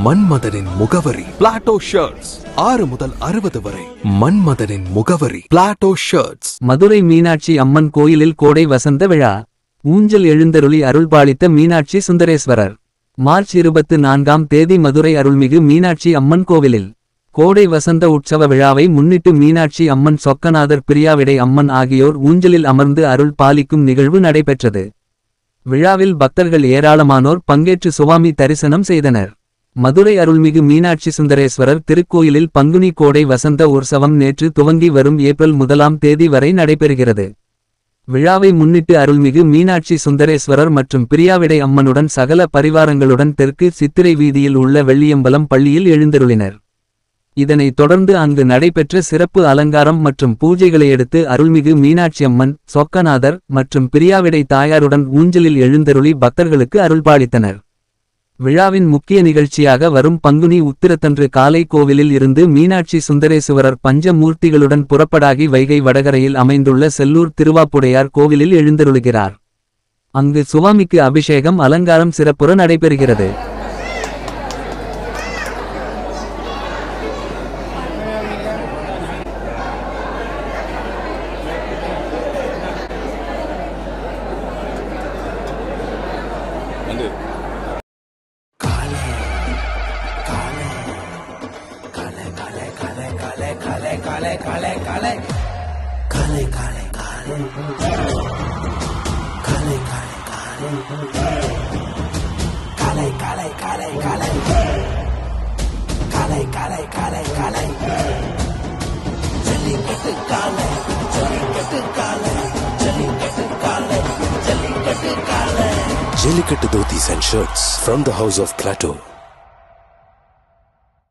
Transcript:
மன்மதனின் முகவரி Plato shirts. 6 முதல் 60 வரை. மன்மதனின் முகவரி பிளாட்டோ ஷர்ட்ஸ். மதுரை மீனாட்சி அம்மன் கோயிலில் கோடை வசந்த விழா. ஊஞ்சல் எழுந்தருளி அருள்பாலித்த மீனாட்சி சுந்தரேஸ்வரர். மார்ச் 24ஆம் தேதி மதுரை அருள்மிகு மீனாட்சி அம்மன் கோவிலில் கோடை வசந்த உற்சவ விழாவை முன்னிட்டு மீனாட்சி அம்மன், சொக்கநாதர், பிரியாவிடை அம்மன் ஆகியோர் ஊஞ்சலில் அமர்ந்து அருள் பாலிக்கும் நிகழ்வு நடைபெற்றது. விழாவில் பக்தர்கள் ஏராளமானோர் பங்கேற்று சுவாமி தரிசனம் செய்தனர். மதுரை அருள்மிகு மீனாட்சி சுந்தரேஸ்வரர் திருக்கோயிலில் பங்குனி கோடை வசந்த உற்சவம் நேற்று துவங்கி வரும் ஏப்ரல் 1ஆம் தேதி வரை நடைபெறுகிறது. விழாவை முன்னிட்டு அருள்மிகு மீனாட்சி சுந்தரேஸ்வரர் மற்றும் பிரியாவிடை அம்மனுடன் சகல பரிவாரங்களுடன் தெற்கு சித்திரை வீதியில் உள்ள வெள்ளியம்பலம் பள்ளியில் எழுந்தருளினர். இதனைத் தொடர்ந்து அங்கு நடைபெற்ற சிறப்பு அலங்காரம் மற்றும் பூஜைகளையடுத்து அருள்மிகு மீனாட்சி அம்மன், சொக்கநாதர் மற்றும் பிரியாவிடை தாயாருடன் ஊஞ்சலில் எழுந்தருளி பக்தர்களுக்கு அருள்பாலித்தனர். விழாவின் முக்கிய நிகழ்ச்சியாக வரும் பங்குனி உத்திரத்தன்று காலை கோவிலில் இருந்து மீனாட்சி சுந்தரேசுவரர் பஞ்சமூர்த்திகளுடன் புறப்படாகி வைகை வடகரையில் அமைந்துள்ள செல்லூர் திருவாப்புடையார் கோவிலில் எழுந்தருளுகிறார். அங்கு சுவாமிக்கு அபிஷேகம், அலங்காரம் சிறப்புற நடைபெறுகிறது. Jellicate Dhotis and shirts from the house of Plateau.